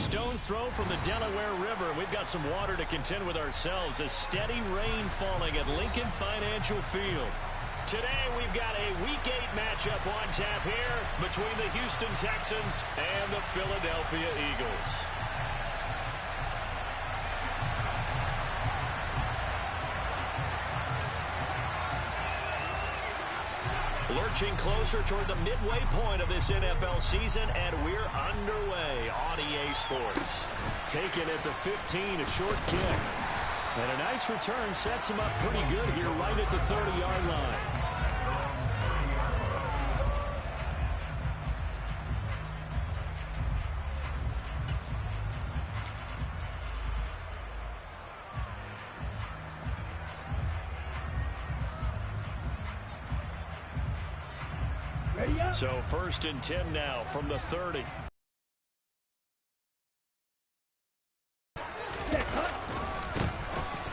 stone's throw from the Delaware River. We've got some water to contend with ourselves. A steady rain falling at Lincoln Financial Field. Today we've got a Week 8 matchup on tap here between the Houston Texans and the Philadelphia Eagles. Lurching closer toward the midway point of this NFL season, and we're underway on EA Sports. Taken at the 15, a short kick. And a nice return sets him up pretty good here right at the 30-yard line. So 1st and 10 now from the 30.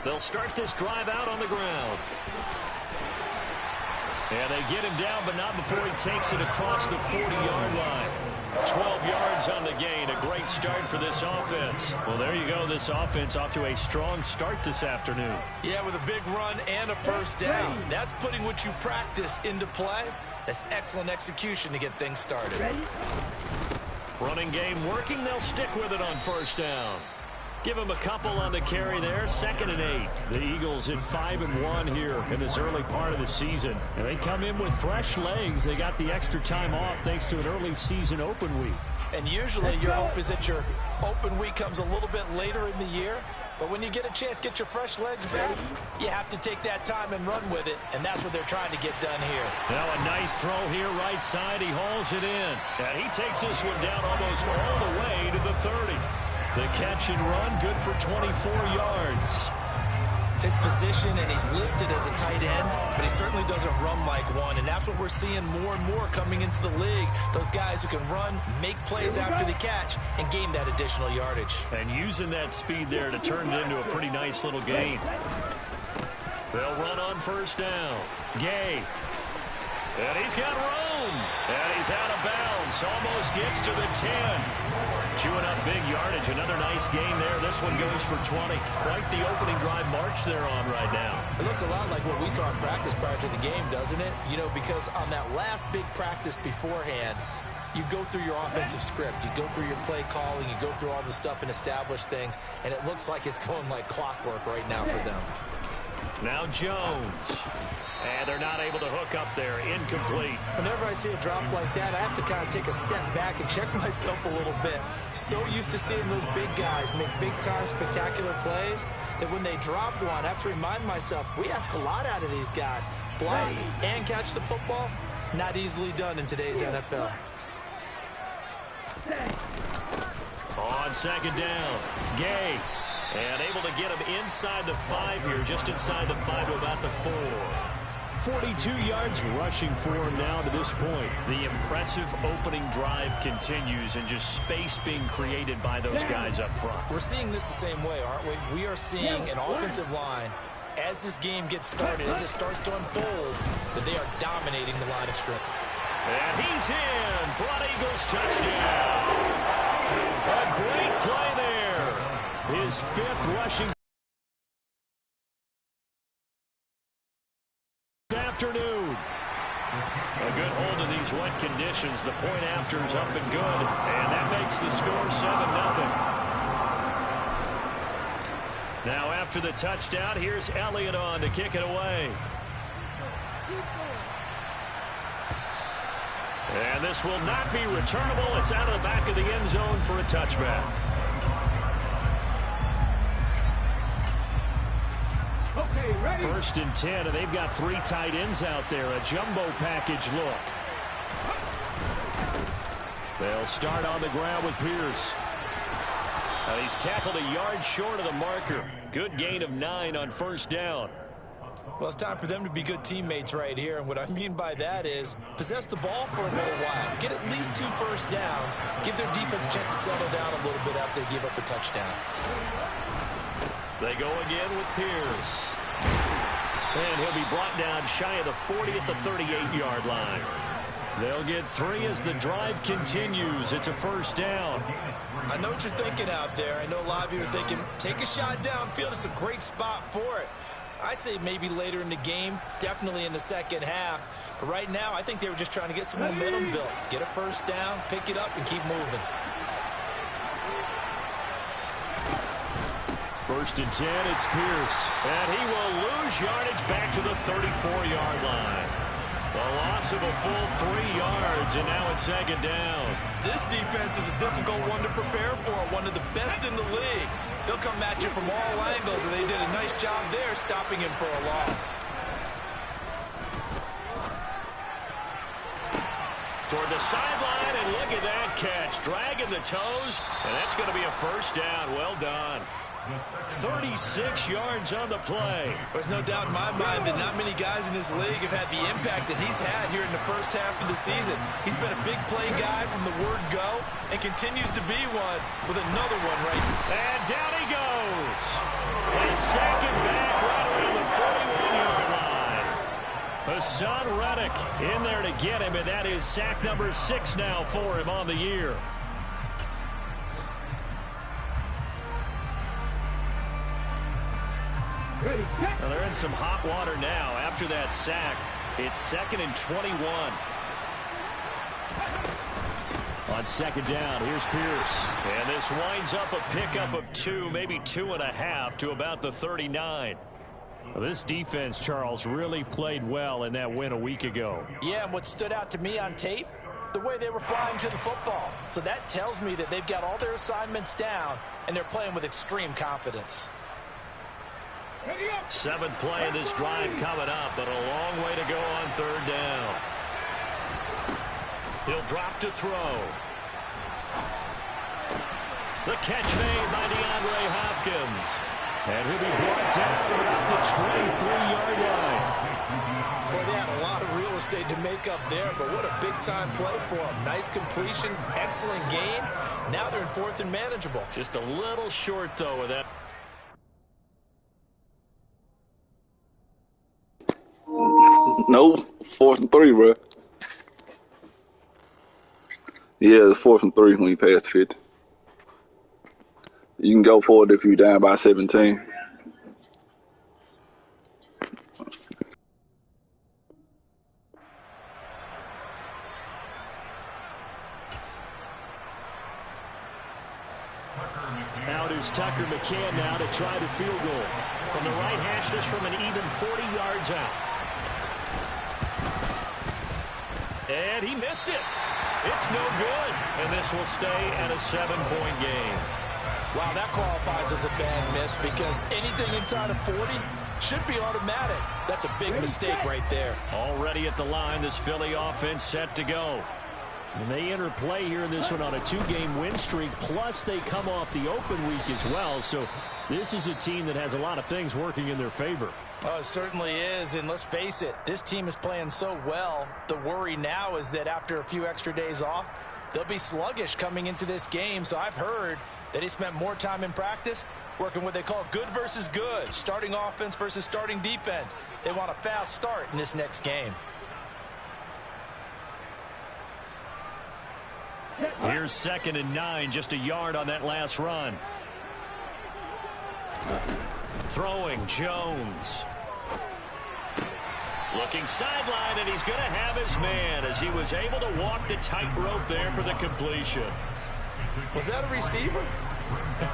They'll start this drive out on the ground. And they get him down, but not before he takes it across the 40-yard line. 12 yards on the gain. A great start for this offense. Well, there you go. This offense off to a strong start this afternoon. Yeah, with a big run and a first down. That's putting what you practice into play. That's excellent execution to get things started. Running game working. They'll stick with it on first down. Give him a couple on the carry there. 2nd and 8. The Eagles at 5-1 here in this early part of the season. And they come in with fresh legs. They got the extra time off thanks to an early season open week. And usually your hope is that your open week comes a little bit later in the year. But when you get a chance to get your fresh legs back, you have to take that time and run with it. And that's what they're trying to get done here. Now a nice throw here right side. He hauls it in. And he takes this one down almost all the way to the 30. The catch and run, good for 24 yards. His position, and he's listed as a tight end, but he certainly doesn't run like one, and that's what we're seeing more and more coming into the league. Those guys who can run, make plays after the catch, and gain that additional yardage. And using that speed there to turn it into a pretty nice little gain. They'll run on first down. Gay. And he's got room. And he's out of bounds. Almost gets to the 10. Chewing up big yardage. Another nice gain there. This one goes for 20. Quite the opening drive march they're on right now. It looks a lot like what we saw in practice prior to the game, doesn't it? You know, because on that last big practice beforehand, you go through your offensive script. You go through your play calling. You go through all the stuff and establish things. And it looks like it's going like clockwork right now for them. Now Jones. And they're not able to hook up there. Incomplete. Whenever I see a drop like that, I have to kind of take a step back and check myself a little bit. So used to seeing those big guys make big-time spectacular plays that when they drop one, I have to remind myself, we ask a lot out of these guys. Block and catch the football, not easily done in today's NFL. On 2nd down, Gay. And able to get him inside the 5 here, just inside the 5 to about the 4. 42 yards rushing for him now to this point. The impressive opening drive continues, and just space being created by those guys up front. We're seeing this the same way, aren't we? We are seeing an offensive line, as this game gets started, as it starts to unfold, that they are dominating the line of scrimmage. And he's in for an Eagles touchdown. A great play there. His 5th rushing afternoon. A good hold of these wet conditions. The point after is up and good, and that makes the score 7-0. Now after the touchdown, here's Elliott on to kick it away. And this will not be returnable. It's out of the back of the end zone for a touchback. Okay, ready. 1st and 10, and they've got 3 tight ends out there. A jumbo package look. They'll start on the ground with Pierce. And he's tackled a yard short of the marker. Good gain of 9 on first down. Well, it's time for them to be good teammates right here. And what I mean by that is possess the ball for a little while. Get at least 2 first downs. Give their defense a chance to settle down a little bit after they give up a touchdown. They go again with Pierce. And he'll be brought down shy of the 40 at the 38-yard line. They'll get 3 as the drive continues. It's a first down. I know what you're thinking out there. I know a lot of you are thinking, take a shot downfield. It's a great spot for it. I'd say maybe later in the game, definitely in the second half. But right now, I think they were just trying to get some momentum built. Get a first down, pick it up, and keep moving. 1st and 10, it's Pierce. And he will lose yardage back to the 34-yard line. A loss of a full 3 yards, and now it's 2nd down. This defense is a difficult one to prepare for, one of the best in the league. They'll come at you from all angles, and they did a nice job there stopping him for a loss. Toward the sideline, and look at that catch. Dragging the toes, and that's going to be a first down. Well done. 36 yards on the play. There's no doubt in my mind that not many guys in this league have had the impact that he's had here in the first half of the season. He's been a big play guy from the word go and continues to be one with another one right. And down he goes. His second back right around the 41-yard line. Hassan Reddick in there to get him, and that is sack number 6 now for him on the year. Well, they're in some hot water now after that sack. It's 2nd and 21. On 2nd down, here's Pierce. And this winds up a pickup of 2, maybe 2.5 to about the 39. Well, this defense, Charles, really played well in that win a week ago. Yeah, and what stood out to me on tape, the way they were flying to the football. So that tells me that they've got all their assignments down, and they're playing with extreme confidence. 7th play of this drive coming up, but a long way to go on 3rd down. He'll drop to throw. The catch made by DeAndre Hopkins. And he'll be brought down about the 23-yard line. Boy, they had a lot of real estate to make up there, but what a big-time play for them. Nice completion, excellent gain. Now they're in 4th and manageable. Just a little short, though, of that. No, 4th and 3, bro. Yeah, it's 4th and 3 when you pass the 50. You can go for it if you're down by 17. Out is Tucker McCann now to try the field goal. From the right hash, just from an even 40 yards out. And he missed it. It's no good. And this will stay at a 7-point game. Wow, that qualifies as a bad miss because anything inside of 40 should be automatic. That's a big mistake right there. Already at the line, this Philly offense set to go. And they enter play here in this one on a 2-game win streak, plus they come off the open week as well. So this is a team that has a lot of things working in their favor. Oh, it certainly is, and let's face it, this team is playing so well. The worry now is that after a few extra days off, they'll be sluggish coming into this game. So I've heard that he spent more time in practice working what they call good versus good, starting offense versus starting defense. They want a fast start in this next game. Here's 2nd and 9, just a yard on that last run. Throwing Jones. Looking sideline, and he's going to have his man as he was able to walk the tightrope there for the completion. Was that a receiver?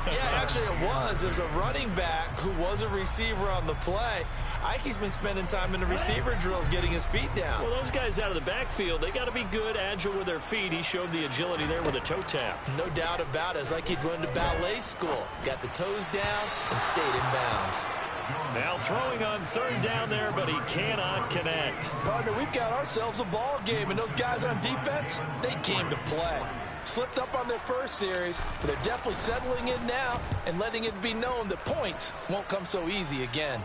Yeah, actually it was. It was a running back who was a receiver on the play. Ike's been spending time in the receiver drills getting his feet down. Well, those guys out of the backfield, they got to be good, agile with their feet. He showed the agility there with a toe tap. No doubt about it. It's like he'd run to ballet school. Got the toes down and stayed in bounds. Now throwing on 3rd down there, but he cannot connect. Partner, we've got ourselves a ball game, and those guys on defense, they came to play. Slipped up on their first series, but they're definitely settling in now and letting it be known that points won't come so easy again.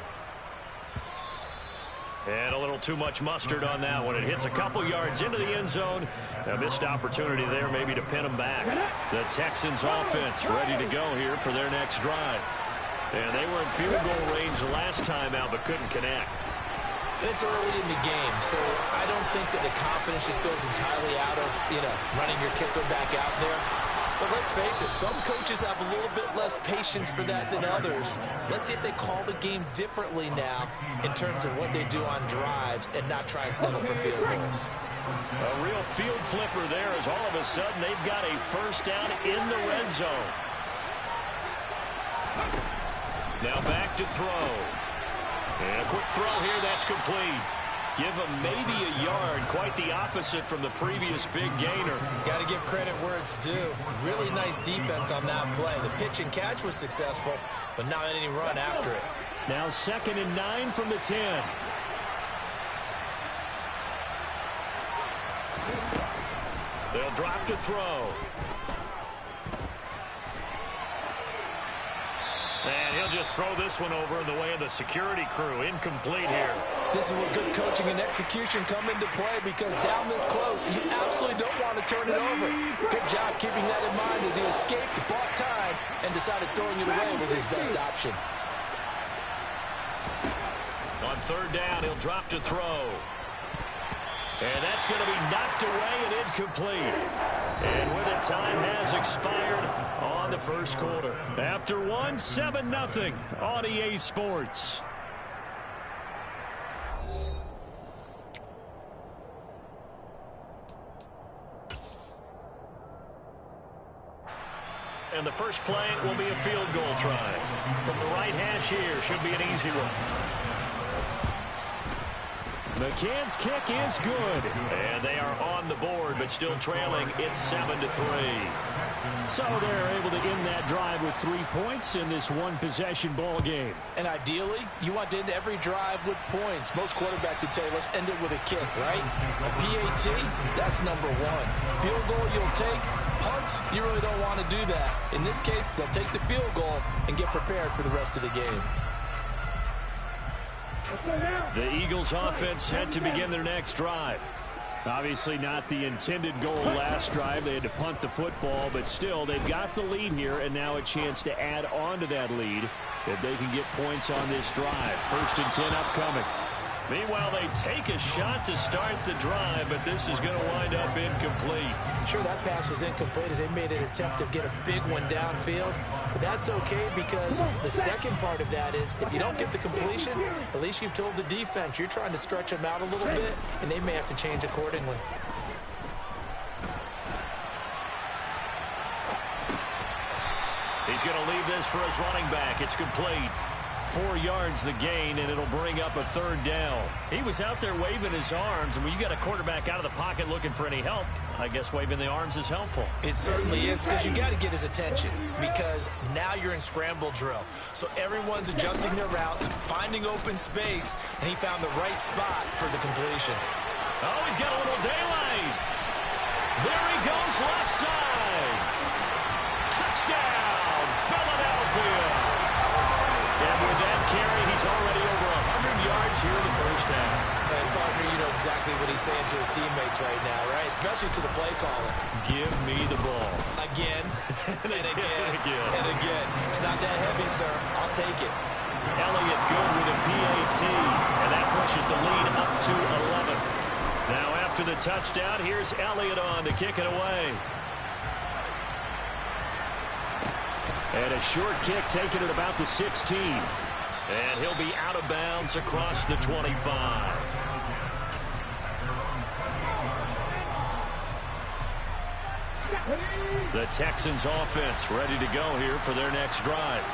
And a little too much mustard on that one. It hits a couple yards into the end zone. A missed opportunity there maybe to pin them back. The Texans offense ready to go here for their next drive. And they were in field goal range last time out but couldn't connect. And it's early in the game, so I don't think that the confidence just goes entirely out of, running your kicker back out there. But let's face it, some coaches have a little bit less patience for that than others. Let's see if they call the game differently now in terms of what they do on drives and not try and settle for field goals. A real field flipper there as all of a sudden they've got a first down in the red zone. Now back to throw. And a quick throw here, that's complete. Give him maybe a yard, quite the opposite from the previous big gainer. Got to give credit where it's due. Really nice defense on that play. The pitch and catch was successful, but not any run after it. Now 2nd and 9 from the 10. They'll drop to throw. And he'll just throw this one over in the way of the security crew. Incomplete here. This is where good coaching and execution come into play, because down this close, you absolutely don't want to turn it over. Good job keeping that in mind as he escaped, bought time, and decided throwing it away was his best option. On 3rd down, he'll drop to throw. And that's going to be knocked away and incomplete. And with it, time has expired on the first quarter. After one, 7-0 on EA Sports. And the first play will be a field goal try. From the right hash here, should be an easy one. McCann's kick is good. And they are on the board, but still trailing. It's 7-3. So they're able to end that drive with 3 points in this one-possession ball game. And ideally, you want to end every drive with points. Most quarterbacks would tell you, let's end it with a kick, right? A PAT, that's number 1. Field goal you'll take. Punts, you really don't want to do that. In this case, they'll take the field goal and get prepared for the rest of the game. The Eagles offense set to begin their next drive. Obviously not the intended goal last drive. They had to punt the football, but still they've got the lead here, and now a chance to add on to that lead if they can get points on this drive. 1st and 10 upcoming. Meanwhile, they take a shot to start the drive, but this is going to wind up incomplete. Sure, that pass was incomplete as they made an attempt to get a big one downfield, but that's okay, because the second part of that is if you don't get the completion, at least you've told the defense you're trying to stretch them out a little bit, and they may have to change accordingly. He's going to leave this for his running back. It's complete. 4 yards the gain, and it'll bring up a 3rd down. He was out there waving his arms, and when you got a quarterback out of the pocket looking for any help, I guess waving the arms is helpful. It certainly is, because you got to get his attention, because now you're in scramble drill. So everyone's adjusting their routes, finding open space, and he found the right spot for the completion. Oh, he's got a little daylight. There he goes, left side. Touchdown, Philadelphia. And with that carry, he's already over 100 yards here in the first half. And partner, you know exactly what he's saying to his teammates right now, right? Especially to the play caller. Give me the ball. Again, and again, again. and again. It's not that heavy, sir. I'll take it. Elliott good with a PAT, and that pushes the lead up to 11. Now after the touchdown, here's Elliott on to kick it away. And a short kick taken at about the 16. And he'll be out of bounds across the 25. The Texans offense ready to go here for their next drive.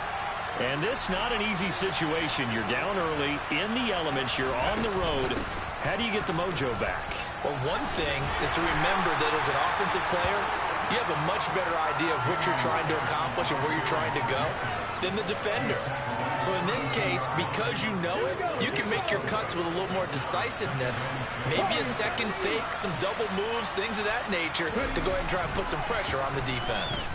And this not an easy situation. You're down early, in the elements, you're on the road. How do you get the mojo back? Well, one thing is to remember that as an offensive player, you have a much better idea of what you're trying to accomplish and where you're trying to go than the defender. So in this case, because you know it, you can make your cuts with a little more decisiveness. Maybe a second fake, some double moves, things of that nature to go ahead and try and put some pressure on the defense.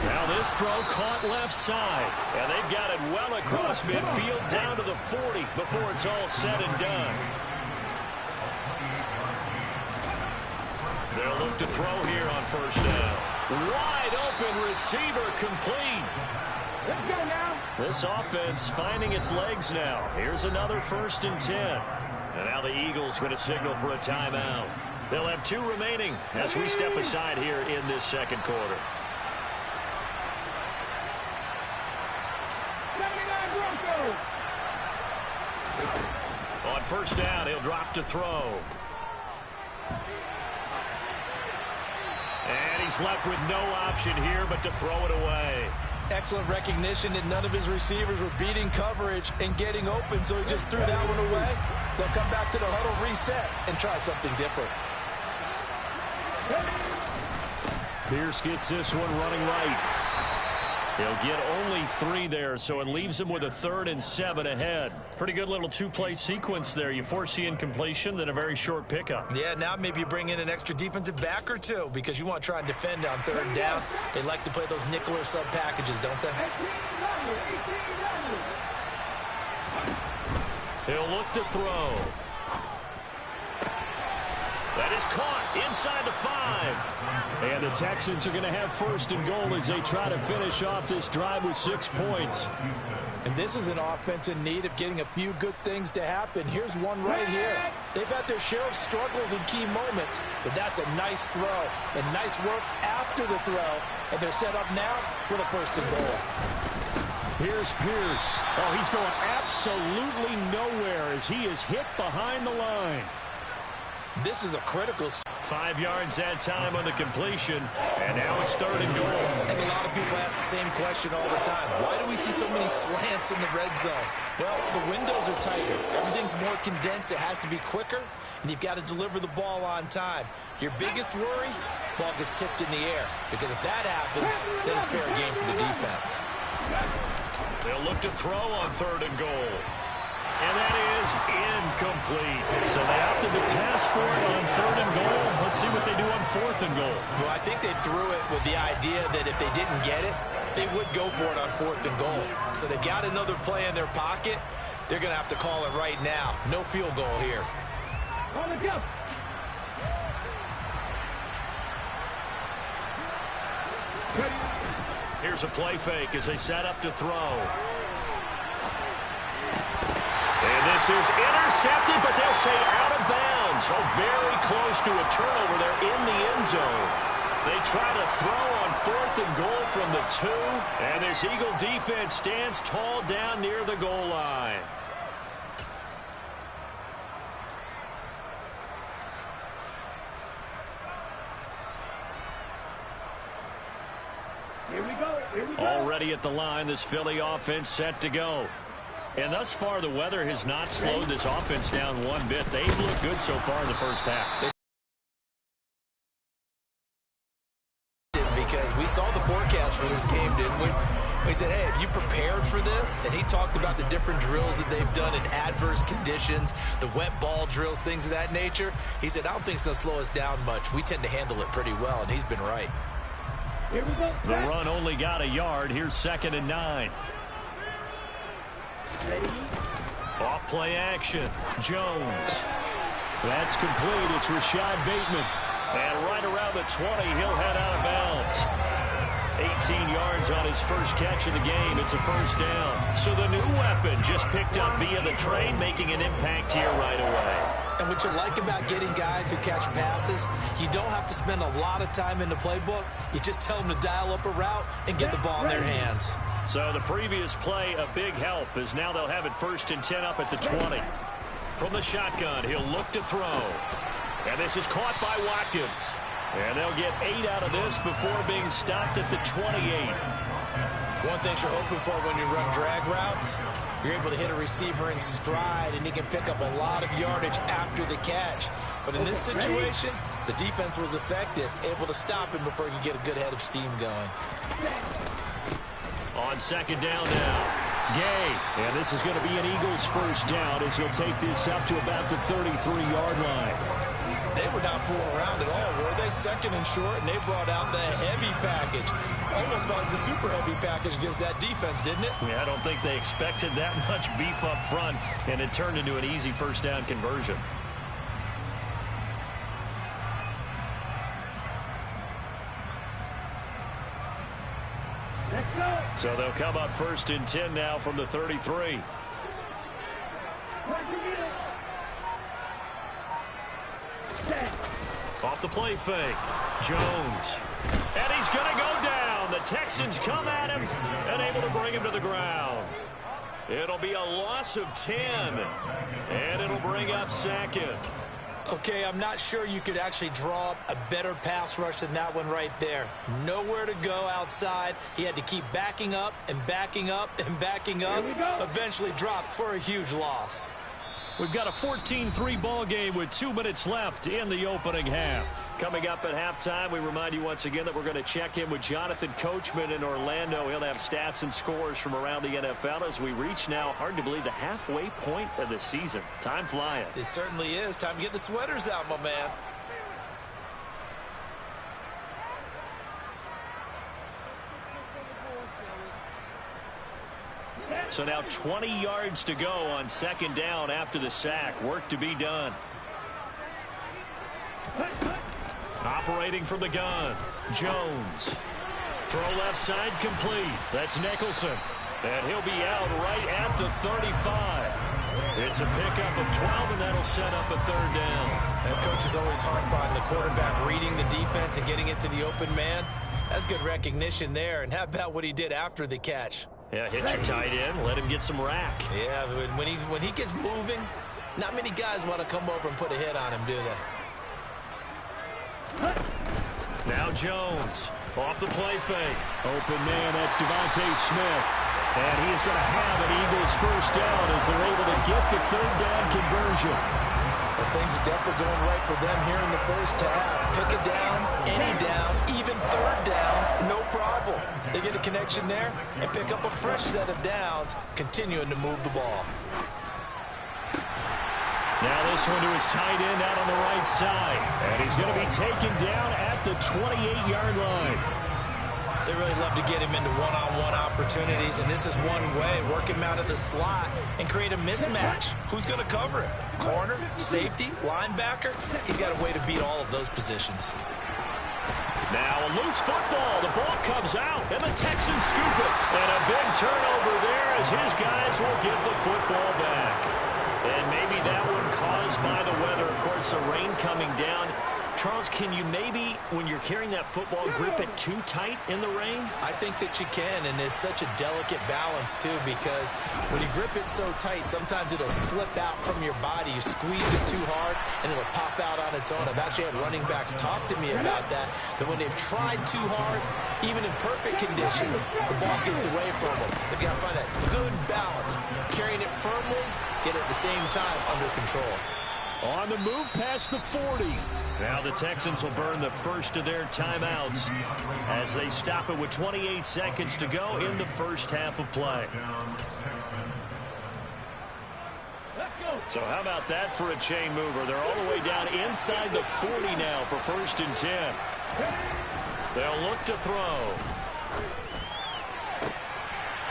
Now this throw caught left side, and they've got it well across midfield down to the 40 before it's all said and done. They'll look to throw here on 1st down. Wide open receiver complete. Let's go now. This offense finding its legs now. Here's another 1st and 10. And now the Eagles going to signal for a timeout. They'll have 2 remaining as we step aside here in this second quarter. 79 Broncos. On 1st down, he'll drop to throw. And he's left with no option here but to throw it away. Excellent recognition that none of his receivers were beating coverage and getting open, so he just threw that one away. They'll come back to the huddle, reset, and try something different. Pierce gets this one running right. He'll get only 3 there, so it leaves him with a 3rd and 7 ahead. Pretty good little 2-play sequence there. You force the incompletion, then a very short pickup. Yeah, now maybe you bring in an extra defensive back or 2 because you want to try and defend on 3rd down. They like to play those nickel or sub packages, don't they? He'll look to throw. That is caught inside the 5. And the Texans are going to have 1st and goal as they try to finish off this drive with 6 points. And this is an offense in need of getting a few good things to happen. Here's one right here. They've had their share of struggles in key moments, but that's a nice throw and nice work after the throw. And they're set up now with a 1st and goal. Here's Pierce. Oh, he's going absolutely nowhere as he is hit behind the line. This is a critical. 5 yards that time on the completion, and now it's 3rd and goal. I think a lot of people ask the same question all the time. Why do we see so many slants in the red zone? Well, the windows are tighter. Everything's more condensed. It has to be quicker, and you've got to deliver the ball on time. Your biggest worry, ball gets tipped in the air, because if that happens, then it's fair game for the defense. They'll look to throw on 3rd and goal. And that is incomplete. So they opted to pass for it on 3rd and goal. Let's see what they do on 4th and goal. Well, I think they threw it with the idea that if they didn't get it, they would go for it on 4th and goal. So they've got another play in their pocket. They're going to have to call it right now. No field goal here. On the jump. Here's a play fake as they set up to throw. And this is intercepted, but they'll say out of bounds. Oh, very close to a turnover there in the end zone. They try to throw on 4th and goal from the 2. And this Eagle defense stands tall down near the goal line. Here we go. Here we go. Already at the line, this Philly offense set to go. And thus far, the weather has not slowed this offense down one bit. They've looked good so far in the 1st half. Because we saw the forecast for this game, didn't we? We said, hey, have you prepared for this? And he talked about the different drills that they've done in adverse conditions, the wet ball drills, things of that nature. He said, I don't think it's going to slow us down much. We tend to handle it pretty well, and he's been right. Here we go. The run only got a yard. Here's 2nd and 9. Ready? Off play action. Jones. That's complete. It's Rashad Bateman. And right around the 20, he'll head out of bounds. 18 yards on his first catch of the game. It's a 1st down. So the new weapon just picked up via the train, making an impact here right away. And what you like about getting guys who catch passes, you don't have to spend a lot of time in the playbook. You just tell them to dial up a route and get the ball in their hands. So the previous play, a big help, as now they'll have it 1st and 10 up at the 20. From the shotgun, he'll look to throw. And this is caught by Watkins. And they'll get 8 out of this before being stopped at the 28. One thing you're hoping for when you run drag routes, you're able to hit a receiver in stride, and he can pick up a lot of yardage after the catch. But in this situation, the defense was effective, able to stop him before he could get a good head of steam going. On 2nd down now, Gay. And this is going to be an Eagles 1st down as he'll take this up to about the 33-yard line. They were not fooling around at all, were they? 2nd and short, and they brought out the heavy package. Almost like the super heavy package against that defense, didn't it? Yeah, I don't think they expected that much beef up front, and it turned into an easy 1st down conversion. So they'll come up 1st and 10 now from the 33. Off the play fake. Jones. And he's going to go down. The Texans come at him and able to bring him to the ground. It'll be a loss of 10. And it'll bring up 2nd. Okay, I'm not sure you could actually draw up a better pass rush than that one right there. Nowhere to go outside. He had to keep backing up and backing up and backing up. Eventually dropped for a huge loss. We've got a 14-3 ball game with 2 minutes left in the opening half. Coming up at halftime, we remind you once again that we're going to check in with Jonathan Coachman in Orlando. He'll have stats and scores from around the NFL as we reach now, hard to believe, the halfway point of the season. Time flying. It certainly is. Time to get the sweaters out, my man. So now 20 yards to go on 2nd down after the sack. Work to be done. Operating from the gun. Jones. Throw left side complete. That's Nicholson. And he'll be out right at the 35. It's a pickup of 12, and that'll set up a 3rd down. And coach is always harp on the quarterback reading the defense and getting it to the open man. That's good recognition there. And how about what he did after the catch? Yeah, hit your tight end, let him get some rack. Yeah, when he gets moving, not many guys want to come over and put a hit on him, do they? Now Jones, off the play fake. Open man, that's Devontae Smith. And he is going to have an Eagles 1st down as they're able to get the 3rd down conversion. Well, things are definitely going right for them here in the 1st half. Pick a down, any down, even 3rd down, no problem. They get a connection there and pick up a fresh set of downs, continuing to move the ball. Now this one to his tight end out on the right side. And he's going to be taken down at the 28-yard line. They really love to get him into one-on-one opportunities, and this is one way. Work him out of the slot and create a mismatch. Who's going to cover him? Corner, safety, linebacker? He's got a way to beat all of those positions. Now a loose football. The ball comes out, and the Texans scoop it. And a big turnover there as his guys will get the football back. And maybe that one caused by the weather. Of course, the rain coming down. Charles, can you maybe, when you're carrying that football, grip it too tight in the rain? I think that you can, and it's such a delicate balance, too, because when you grip it so tight, sometimes it'll slip out from your body. You squeeze it too hard, and it'll pop out on its own. I've actually had running backs talk to me about that when they've tried too hard, even in perfect conditions, the ball gets away from them. They've got to find that good balance, carrying it firmly, yet at the same time under control. On the move past the 40. Now the Texans will burn the first of their timeouts as they stop it with 28 seconds to go in the 1st half of play. So how about that for a chain mover? They're all the way down inside the 40 now for 1st and 10. They'll look to throw.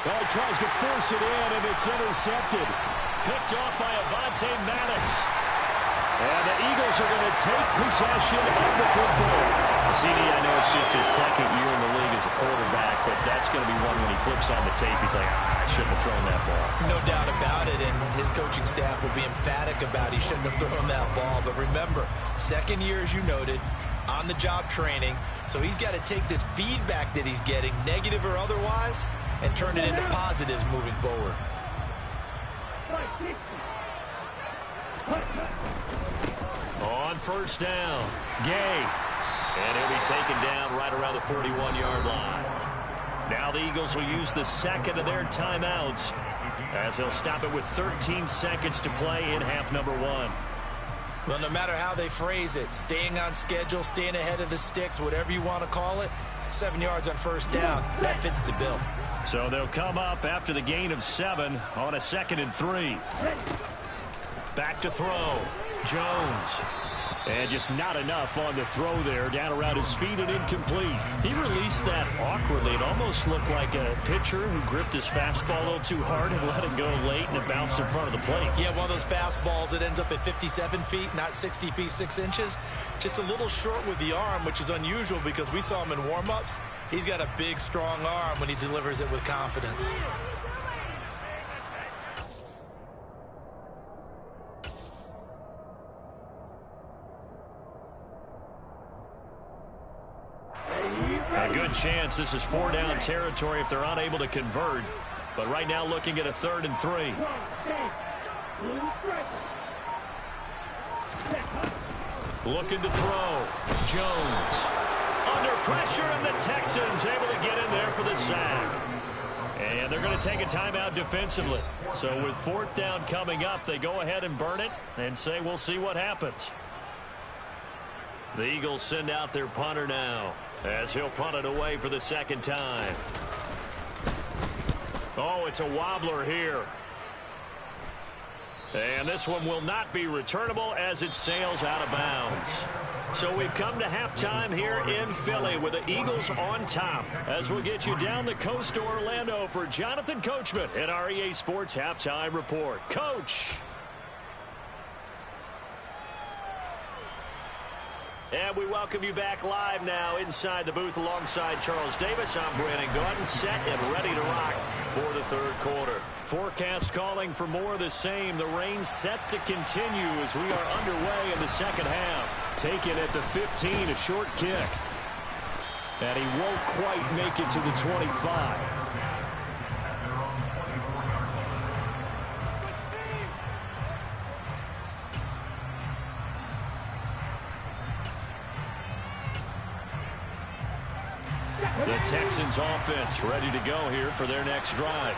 Well, he tries to force it in, and it's intercepted. Picked off by Avonte Maddox. And the Eagles are going to take possession of the football. CD, I know it's just his 2nd year in the league as a quarterback, but that's going to be one when he flips on the tape. He's like, I shouldn't have thrown that ball. No doubt about it, and his coaching staff will be emphatic about he shouldn't have thrown that ball. But remember, 2nd year, as you noted, on-the-job training, so he's got to take this feedback that he's getting, negative or otherwise, and turn it into positives moving forward. On 1st down, Gay. And he'll be taken down right around the 41-yard line. Now the Eagles will use the 2nd of their timeouts as they'll stop it with 13 seconds to play in half number 1. Well, no matter how they phrase it, staying on schedule, staying ahead of the sticks, whatever you want to call it, 7 yards on 1st down, that fits the bill. So they'll come up after the gain of 7 on a 2nd and 3. Back to throw. Jones. And just not enough on the throw there, down around his feet and incomplete. He released that awkwardly. It almost looked like a pitcher who gripped his fastball a little too hard and let it go late, and it bounced in front of the plate. Yeah, one of those fastballs that ends up at 57 feet, not 60 feet, 6 inches. Just a little short with the arm, which is unusual because we saw him in warm-ups. He's got a big, strong arm when he delivers it with confidence. A good chance this is 4-down territory if they're unable to convert. But right now looking at a 3rd and 3. Looking to throw. Jones. Under pressure, and the Texans able to get in there for the sack. And they're going to take a timeout defensively. So with 4th down coming up, they go ahead and burn it and say we'll see what happens. The Eagles send out their punter now as he'll punt it away for the 2nd time. Oh, it's a wobbler here. And this one will not be returnable as it sails out of bounds. So we've come to halftime here in Philly with the Eagles on top as we'll get you down the coast to Orlando for Jonathan Coachman at our EA Sports Halftime Report. Coach. And we welcome you back live now inside the booth alongside Charles Davis. I'm Brandon Gordon, set and ready to rock for the 3rd quarter. Forecast calling for more of the same. The rain set to continue as we are underway in the 2nd half. Taken at the 15, a short kick. And he won't quite make it to the 25. The Texans offense ready to go here for their next drive.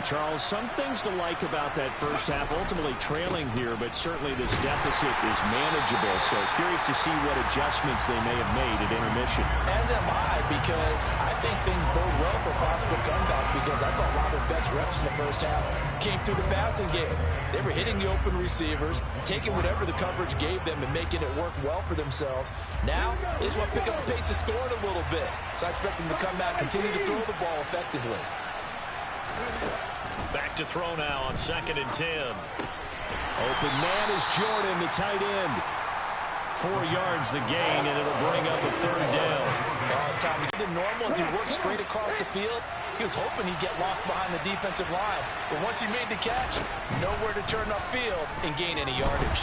Charles, some things to like about that first half. Ultimately trailing here, but certainly this deficit is manageable. So curious to see what adjustments they may have made at intermission. As am I, because I think things bode well for possible comeback, because I thought a lot of their best reps in the first half came through the passing game. They were hitting the open receivers, taking whatever the coverage gave them and making it work well for themselves. Now, they just want to pick up the pace of scoring a little bit. So I expect them to come out and continue to throw the ball effectively. Back to throw now on 2nd and 10. Open man is Jordan, the tight end. 4 yards the gain, and it'll bring up a 3rd down. It's time to get normal as he works straight across the field. He was hoping he'd get lost behind the defensive line. But once he made the catch, nowhere to turn upfield and gain any yardage.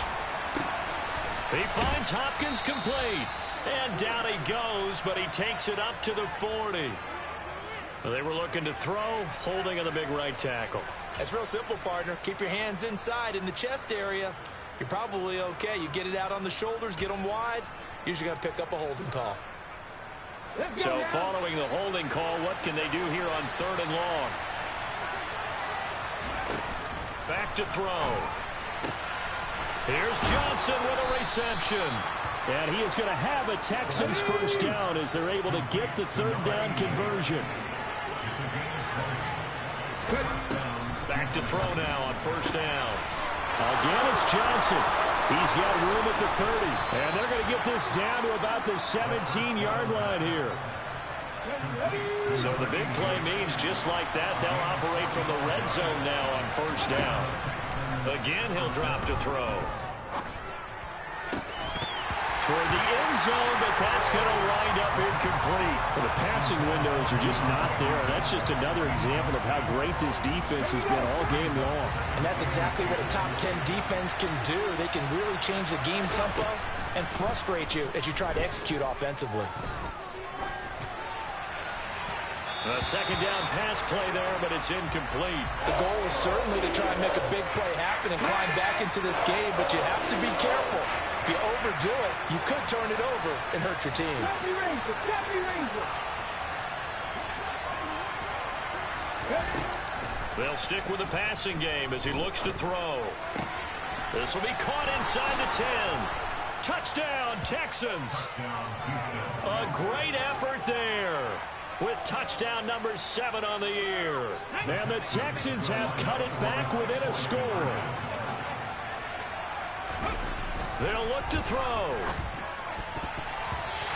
He finds Hopkins complete. And down he goes, but he takes it up to the 40. They were looking to throw, holding on the big right tackle. That's real simple, partner. Keep your hands inside in the chest area. You're probably okay. You get it out on the shoulders, get them wide. Usually going to pick up a holding call. So following the holding call, what can they do here on 3rd and long? Back to throw. Here's Johnson with a reception. And he is going to have a Texans 1st down as they're able to get the 3rd down conversion. Back to throw now on 1st down. Again, it's Johnson. He's got room at the 30. And they're going to get this down to about the 17-yard line here. So the big play means just like that, they'll operate from the red zone now on 1st down. Again, he'll drop to throw. Toward the end zone, but that's going to wind up incomplete. Well, the passing windows are just not there. That's just another example of how great this defense has been all game long. And that's exactly what a top 10 defense can do. They can really change the game tempo and frustrate you as you try to execute offensively. A 2nd down pass play there, but it's incomplete. The goal is certainly to try and make a big play happen and climb back into this game, but you have to be careful. If you overdo it, you could turn it over and hurt your team. They'll stick with the passing game as he looks to throw. This will be caught inside the 10. Touchdown, Texans. A great effort there with touchdown number 7 on the year. And the Texans have cut it back within a score. They'll look to throw.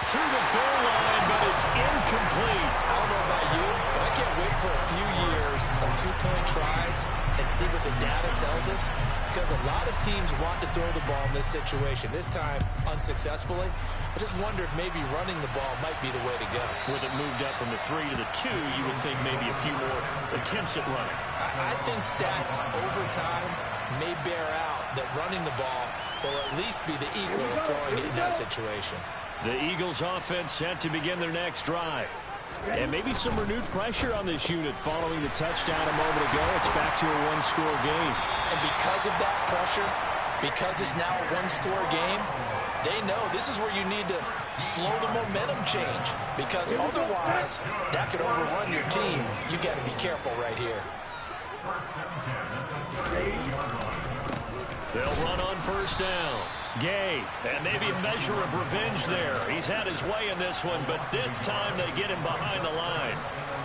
To the goal line, but it's incomplete. I don't know about you, but I can't wait for a few years of two-point tries and see what the data tells us, because a lot of teams want to throw the ball in this situation, this time unsuccessfully. I just wonder if maybe running the ball might be the way to go. With it moved up from the 3 to the 2, you would think maybe a few more attempts at running. I think stats over time may bear out that running the ball will at least be the equal of throwing it in that situation. The Eagles offense set to begin their next drive. And maybe some renewed pressure on this unit following the touchdown a moment ago. It's back to a one-score game. And because of that pressure, because it's now a one-score game, they know this is where you need to slow the momentum change, because otherwise that could overrun your team. You got to be careful right here. They'll run on first down. Gay, and maybe a measure of revenge there. He's had his way in this one, but this time they get him behind the line.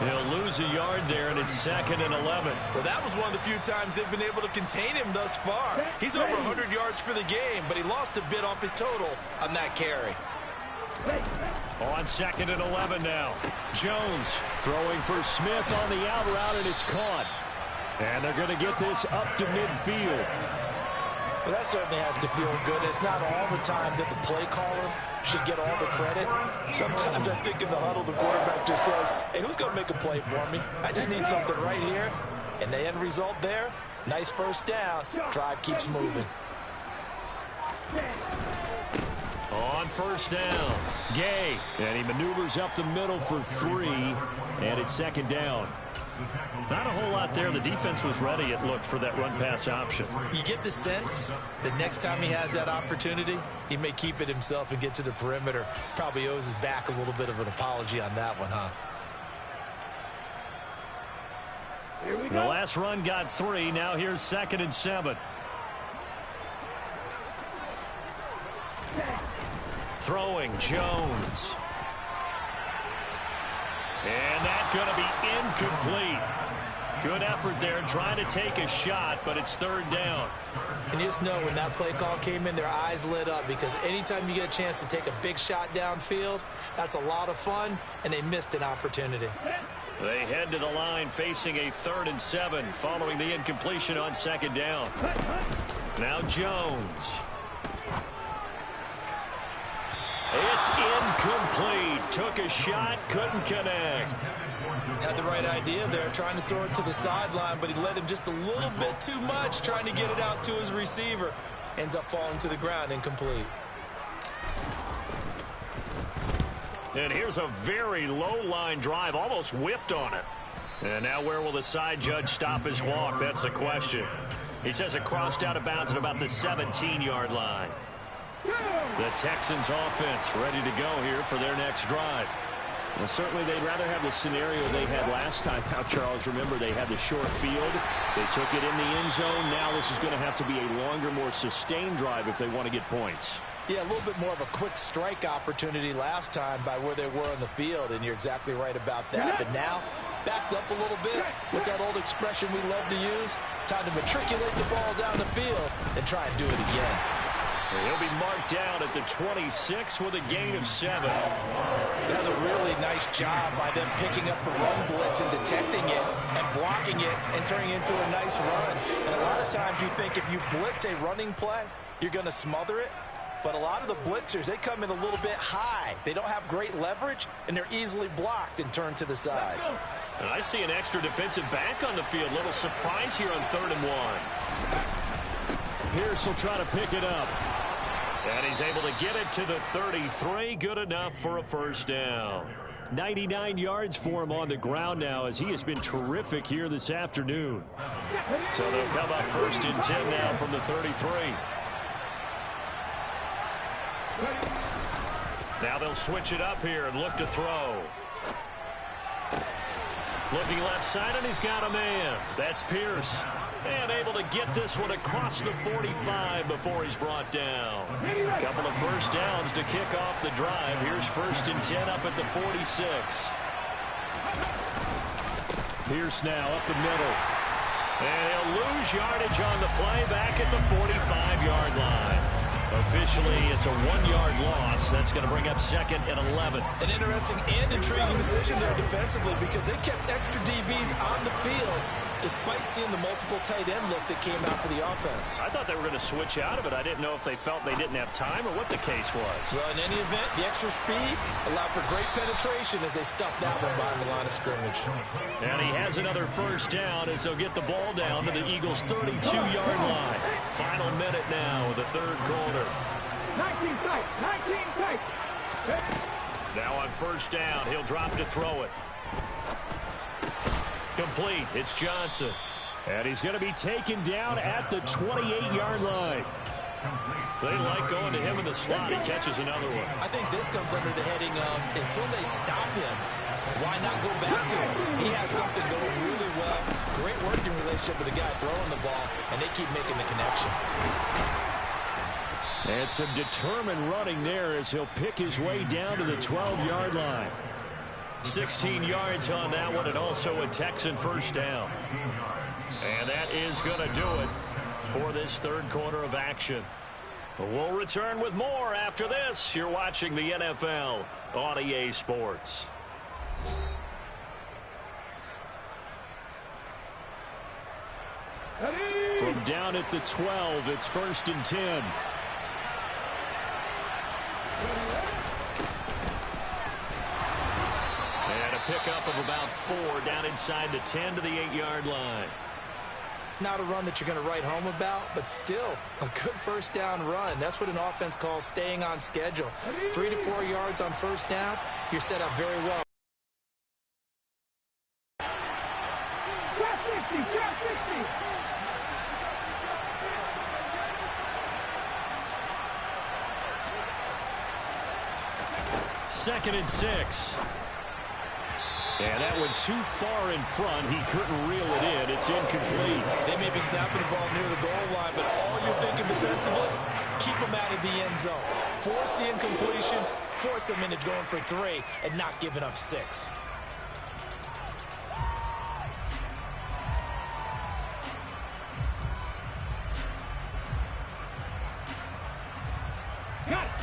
He'll lose a yard there, and it's 2nd and 11. Well, that was one of the few times they've been able to contain him thus far. He's over 100 yards for the game, but he lost a bit off his total on that carry. On 2nd and 11 now. Jones throwing for Smith on the out route, and it's caught. And they're going to get this up to midfield. Well, that certainly has to feel good. It's not all the time that the play caller should get all the credit. Sometimes I think in the huddle, the quarterback just says, hey, who's going to make a play for me? I just need something right here. And the end result there, nice first down. Drive keeps moving. On first down, Gay, and he maneuvers up the middle for 3, and it's 2nd down. Not a whole lot there. The defense was ready, it looked, for that run-pass option. You get the sense that next time he has that opportunity, he may keep it himself and get to the perimeter. Probably owes his back a little bit of an apology on that one, huh? The last run got 3. Now here's 2nd and 7. Throwing, Jones. And that's going to be incomplete. Good effort there trying to take a shot, but it's 3rd down. And you just know when that play call came in, their eyes lit up, because anytime you get a chance to take a big shot downfield, that's a lot of fun, and they missed an opportunity. They head to the line facing a 3rd and 7 following the incompletion on 2nd down. Now Jones. It's incomplete. Took a shot, couldn't connect. Had the right idea there, trying to throw it to the sideline, but he let him just a little bit too much, trying to get it out to his receiver. Ends up falling to the ground, incomplete. And here's a very low line drive, almost whiffed on it. And now where will the side judge stop his walk? That's the question. He says it crossed out of bounds at about the 17-yard line. The Texans offense ready to go here for their next drive. Well, certainly they'd rather have the scenario they had last time. Now, Charles, remember, they had the short field. They took it in the end zone. Now this is going to have to be a longer, more sustained drive if they want to get points. Yeah, a little bit more of a quick strike opportunity last time by where they were on the field, and you're exactly right about that. But now, backed up a little bit. What's that old expression we love to use? Time to matriculate the ball down the field and try and do it again. He'll be marked down at the 26 with a gain of 7. That's a really nice job by them picking up the run blitz and detecting it and blocking it and turning it into a nice run. And a lot of times you think if you blitz a running play, you're going to smother it. But a lot of the blitzers, they come in a little bit high. They don't have great leverage, and they're easily blocked and turned to the side. And I see an extra defensive back on the field. Little surprise here on 3rd and 1. Pierce will try to pick it up. And he's able to get it to the 33. Good enough for a first down. 99 yards for him on the ground now, as he has been terrific here this afternoon. So they'll come up 1st and 10 now from the 33. Now they'll switch it up here and look to throw. Looking left side, and he's got a man. That's Pierce. And able to get this one across the 45 before he's brought down. A couple of first downs to kick off the drive. Here's 1st and 10 up at the 46. Pierce now up the middle. And he'll lose yardage on the play back at the 45-yard line. Officially, it's a 1-yard loss. That's going to bring up second and 11. An interesting and intriguing decision there defensively because they kept extra DBs on the field despite seeing the multiple tight end look that came out for the offense. I thought they were going to switch out of it. I didn't know if they felt they didn't have time or what the case was. Well, in any event, the extra speed allowed for great penetration as they stuffed that one behind the line of scrimmage. And he has another first down as they'll get the ball down to the Eagles' 32-yard line. Final minute now of the third quarter. 19 tight, 19 tight. Now on first down, he'll drop to throw it. Complete. It's Johnson. And he's going to be taken down at the 28-yard line. They like going to him in the slot. He catches another one. I think this comes under the heading of until they stop him, why not go back to him? He has something going really well. Great working relationship with the guy throwing the ball, and they keep making the connection. And some determined running there as he'll pick his way down to the 12-yard line. 16 yards on that one, and also a Texan first down. And that is going to do it for this third quarter of action. We'll return with more after this. You're watching the NFL on EA Sports. From down at the 12, it's 1st and 10. And a pickup of about 4 down inside the 10 to the 8-yard line. Not a run that you're going to write home about, but still a good first down run. That's what an offense calls staying on schedule. 3 to 4 yards on first down, you're set up very well. Trap 60, trap 60. 2nd and 6. And that one too far in front. He couldn't reel it in. It's incomplete. They may be snapping the ball near the goal line, but all you're thinking defensively, keep them out of the end zone. Force the incompletion, force them into going for 3, and not giving up 6.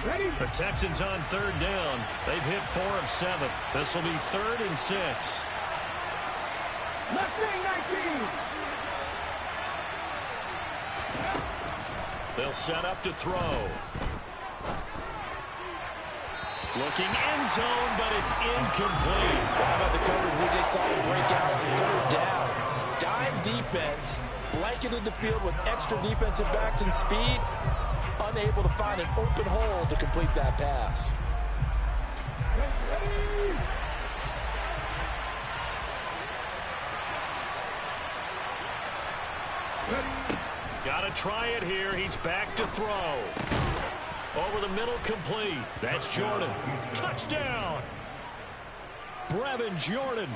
Ready? The Texans on 3rd down. They've hit 4 of 7. This will be 3rd and 6. Left wing 19. They'll set up to throw. Looking end zone, but it's incomplete. How about the coverage we just saw break out on 3rd down? Dime defense, blanketed the field with extra defensive backs and speed. Unable to find an open hole to complete that pass. Got to try it here. He's back to throw. Over the middle, complete. That's Jordan. Touchdown! Brevin Jordan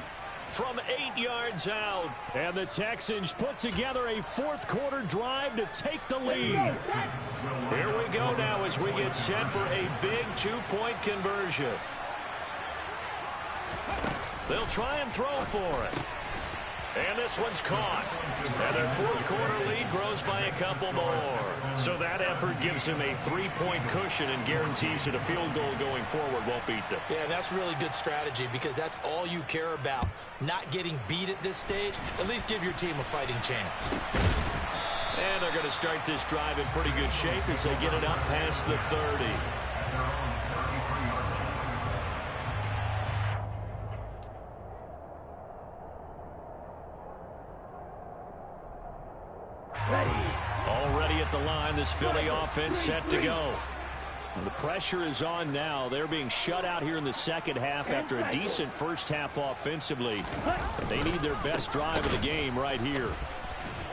From 8 yards out. And the Texans put together a fourth quarter drive to take the lead. Here we go now as we get set for a big 2-point conversion. They'll try and throw for it. And this one's caught. And their fourth quarter lead grows by a couple more. So that effort gives him a 3-point cushion and guarantees that a field goal going forward won't beat them. Yeah, that's really good strategy because that's all you care about. Not getting beat at this stage. At least give your team a fighting chance. And they're going to start this drive in pretty good shape as they get it up past the 30. Already at the line, this Philly offense set to go. And the pressure is on now. They're being shut out here in the second half after a decent first half offensively. They need their best drive of the game right here.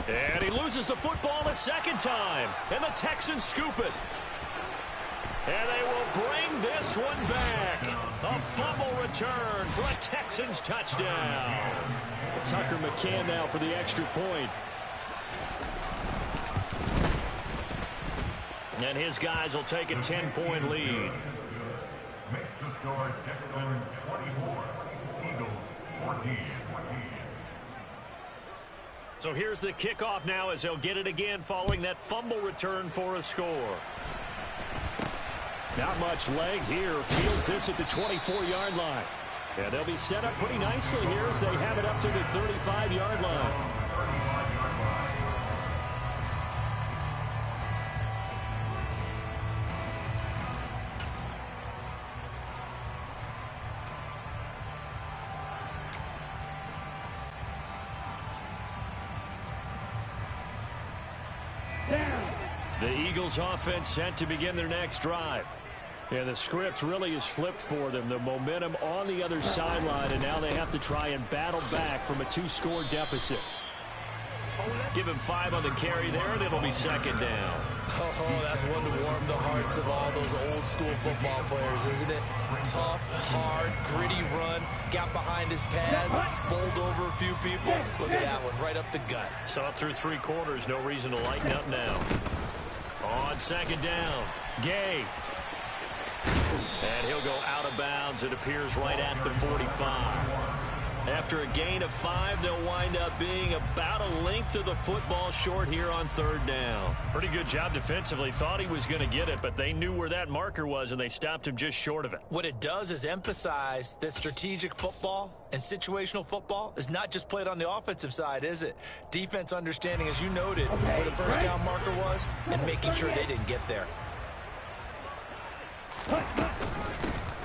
And he loses the football the second time. And the Texans scoop it. And they will bring this one back. A fumble return for a Texans touchdown. Tucker McCann now for the extra point. And his guys will take a 10-point lead. Makes the score Texans 24, Eagles 14. So here's the kickoff now as they'll get it again following that fumble return for a score. Not much leg here. Fields this at the 24-yard line. And they'll be set up pretty nicely here as they have it up to the 35-yard line. The Eagles offense set to begin their next drive. And the script really is flipped for them. The momentum on the other sideline, and now they have to try and battle back from a 2-score deficit. Give him 5 on the carry there, and it'll be second down. Oh, that's one to warm the hearts of all those old-school football players, isn't it? Tough, hard, gritty run, got behind his pads, bowled over a few people. Look at that one, right up the gut. So up through 3 quarters, no reason to lighten up now. On second down, Gay. And he'll go out of bounds. It appears right at the 45. After a gain of 5, they'll wind up being about a length of the football short here on third down. Pretty good job defensively. Thought he was going to get it, but they knew where that marker was, and they stopped him just short of it. What it does is emphasize that strategic football and situational football is not just played on the offensive side, is it? Defense understanding, as you noted, where the first down marker was and making sure they didn't get there.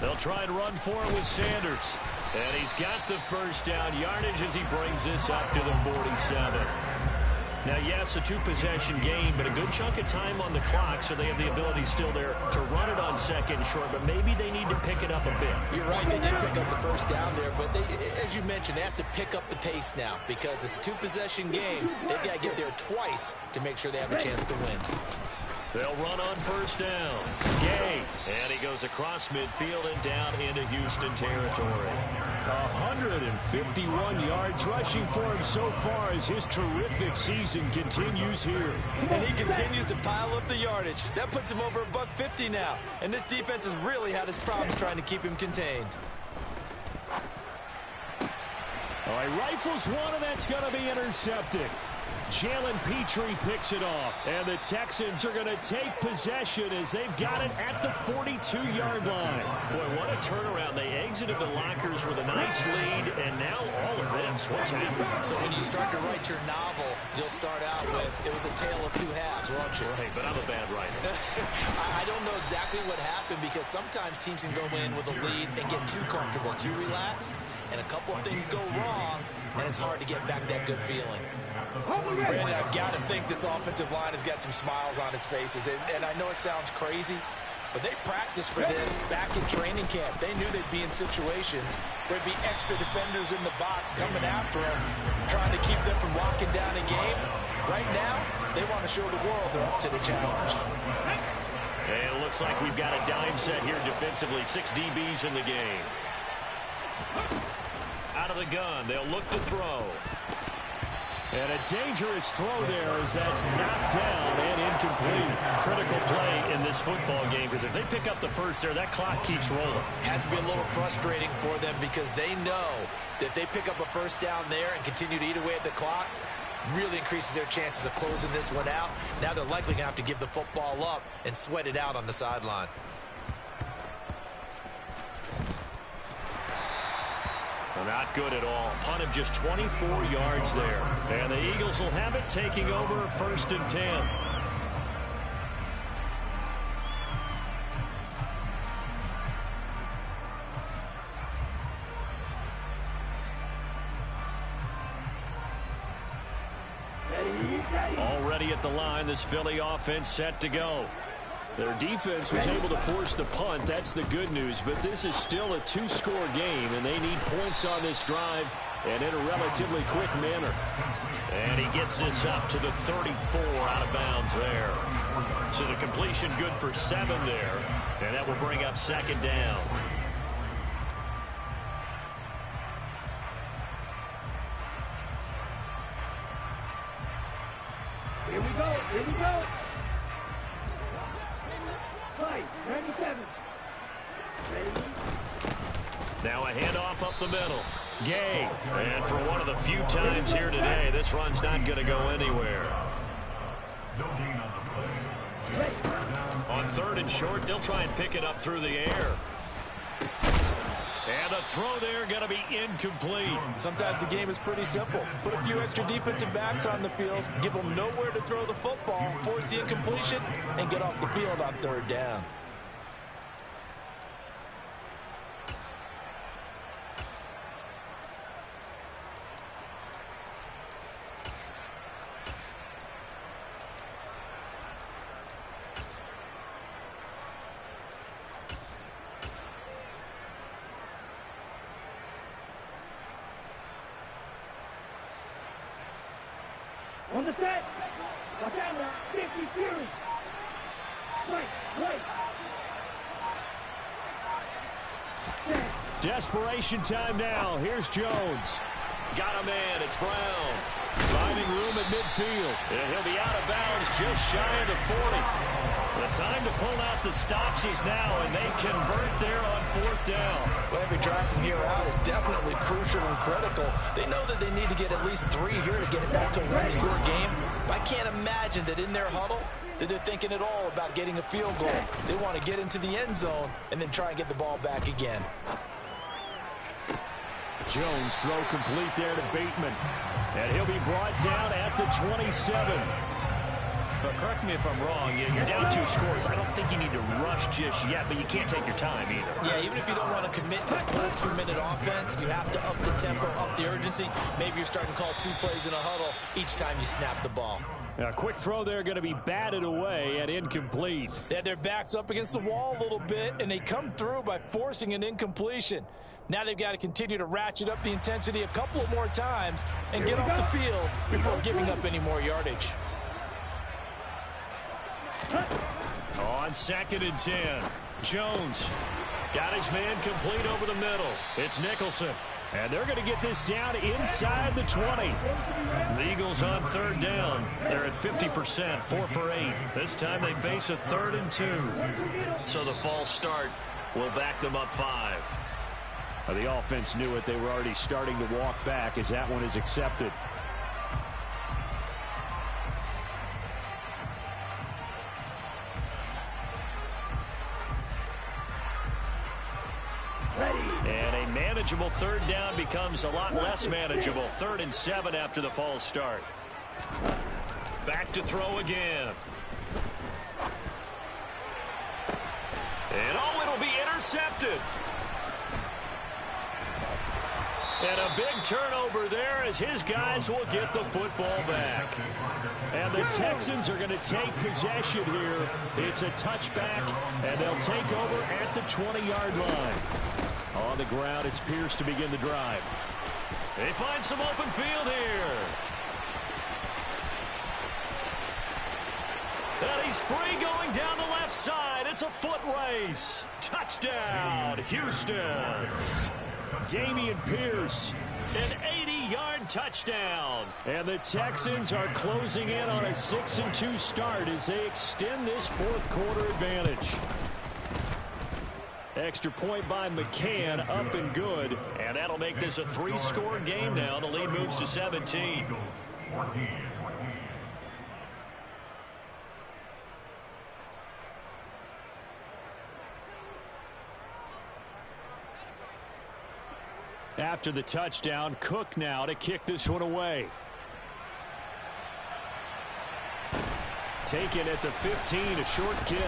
They'll try and run for it with Sanders. And he's got the first down yardage as he brings this up to the 47. Now, yes, a 2-possession game, but a good chunk of time on the clock, so they have the ability still there to run it on second and short, but maybe they need to pick it up a bit. You're right, they did pick up the first down there, but they, as you mentioned, they have to pick up the pace now because it's a 2-possession game. They've got to get there twice to make sure they have a chance to win. They'll run on first down. Gay. And he goes across midfield and down into Houston territory. 151 yards rushing for him so far as his terrific season continues here. And he continues to pile up the yardage. That puts him over $150 now. And this defense has really had its problems trying to keep him contained. All right, rifles one, and that's going to be intercepted. Jalen Petrie picks it off, and the Texans are going to take possession as they've got it at the 42-yard line. Boy, what a turnaround. They exited the lockers with a nice lead, and now all of this. What's happening? So when you start to write your novel, you'll start out with, it was a tale of 2 halves, won't you? Hey, but I'm a bad writer. I don't know exactly what happened because sometimes teams can go in with a lead and get too comfortable, too relaxed, and a couple of things go wrong, and it's hard to get back that good feeling. Brandon, I've got to think this offensive line has got some smiles on its faces. And I know it sounds crazy, but they practiced for this back in training camp. They knew they'd be in situations where there'd be extra defenders in the box coming after them, trying to keep them from locking down a game. Right now, they want to show the world they're up to the challenge. And it looks like we've got a dime set here defensively. 6 DBs in the game. Out of the gun, they'll look to throw. And a dangerous throw there as that's knocked down and incomplete. Critical play in this football game because if they pick up the first there, that clock keeps rolling. Has to be a little frustrating for them because they know that if they pick up a first down there and continue to eat away at the clock, really increases their chances of closing this one out. Now they're likely going to have to give the football up and sweat it out on the sideline. Not good at all. Punt of just 24 yards there. And the Eagles will have it, taking over 1st and 10. Already at the line, this Philly offense set to go. Their defense was able to force the punt. That's the good news. But this is still a 2-score game, and they need points on this drive and in a relatively quick manner. And he gets this up to the 34 out of bounds there. So the completion good for 7 there. And that will bring up 2nd down. Here we go. Here we go. 97. Now a handoff up the middle. Gay. And for one of the few times here today, this run's not going to go anywhere. No gain on the play. On 3rd and short. They'll try and pick it up through the air. And the throw there going to be incomplete. Sometimes the game is pretty simple. Put a few extra defensive backs on the field, give them nowhere to throw the football, force the incompletion, and get off the field on 3rd down. On the set. Watch out now. 50 Fury. Right. Desperation time now. Here's Jones. Got a man. It's Brown. Finding room at midfield. And he'll be out of bounds just shy of the 40. The time to pull out the stops is now, and they convert there on 4th down. Well, every drive from here out is definitely crucial and critical. They know that they need to get at least 3 here to get it back to a one-score game. But I can't imagine that in their huddle that they're thinking at all about getting a field goal. They want to get into the end zone and then try and get the ball back again. Jones throw complete there to Bateman. And he'll be brought down at the 27. But correct me if I'm wrong, you're down 2 scores. I don't think you need to rush just yet, but you can't take your time either. Yeah, even if you don't want to commit to the full 2-minute offense, you have to up the tempo, up the urgency. Maybe you're starting to call 2 plays in a huddle each time you snap the ball. A quick throw there going to be batted away and incomplete. They had their backs up against the wall a little bit, and they come through by forcing an incompletion. Now they've got to continue to ratchet up the intensity a couple of more times and get off the field before giving up any more yardage. On 2nd and 10, Jones got his man complete over the middle. It's Nicholson. And they're going to get this down inside the 20. The Eagles on 3rd down. They're at 50%, 4 for 8. This time they face a 3rd and 2. So the false start will back them up 5. The offense knew it. They were already starting to walk back as that one is accepted. And a manageable 3rd down becomes a lot less manageable. 3rd and 7 after the false start. Back to throw again. And it'll be intercepted. And a big turnover there as his guys will get the football back. And the Texans are going to take possession here. It's a touchback, and they'll take over at the 20-yard line. On the ground, it's Pierce to begin the drive. They find some open field here. And he's free going down the left side. It's a foot race. Touchdown, Houston. Damian Pierce. An 80-yard touchdown. And the Texans are closing in on a 6-2 start as they extend this 4th quarter advantage. Extra point by McCann, up and good. And that'll make this a 3-score game now. The lead moves to 17. After the touchdown, Cook now to kick this one away. Taken at the 15, a short kick.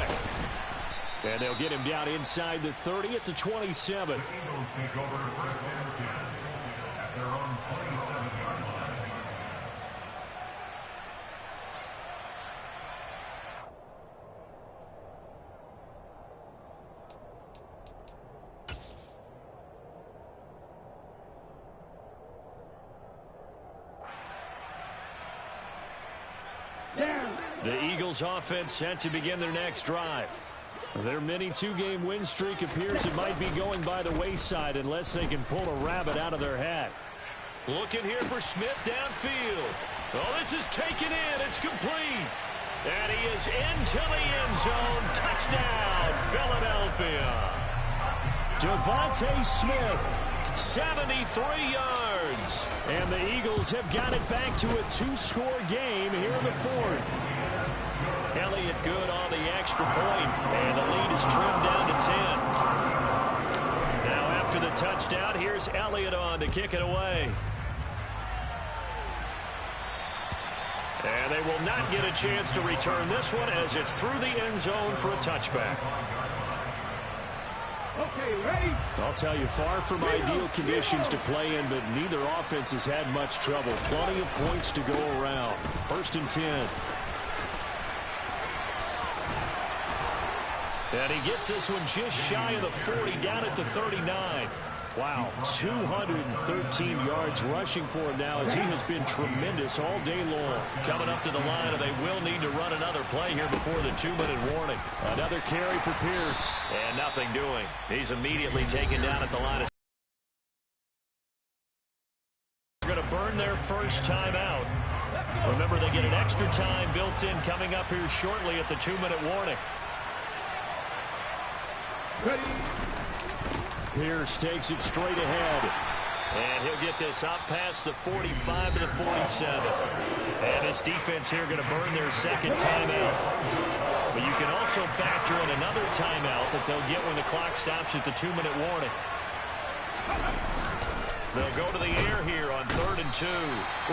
And they'll get him down inside the 30 at the 27. The Eagles take over 1st and 10 at their own 27-yard line. The Eagles offense set to begin their next drive. Their mini 2-game win streak appears it might be going by the wayside unless they can pull a rabbit out of their hat. Looking here for Smith downfield. Oh, this is taken in. It's complete. And he is into the end zone. Touchdown, Philadelphia. Devontae Smith. 73 yards. And the Eagles have got it back to a 2-score game here in the 4th. Elliott good on the extra point, and the lead is trimmed down to 10. Now after the touchdown, here's Elliott on to kick it away. And they will not get a chance to return this one as it's through the end zone for a touchback. Okay, ready? I'll tell you, far from ideal conditions to play in, but neither offense has had much trouble. Plenty of points to go around. 1st and 10. And he gets this one just shy of the 40, down at the 39. Wow, 213 yards rushing for him now as he has been tremendous all day long. Coming up to the line, and they will need to run another play here before the 2-minute warning. Another carry for Pierce. And nothing doing. He's immediately taken down at the line of. They're going to burn their first time out. Remember, they get an extra time built in coming up here shortly at the 2-minute warning. Ready? Pierce takes it straight ahead. And he'll get this up past the 45 to the 47. And this defense here going to burn their second timeout. But you can also factor in another timeout that they'll get when the clock stops at the 2-minute warning. They'll go to the air here on 3rd and 2.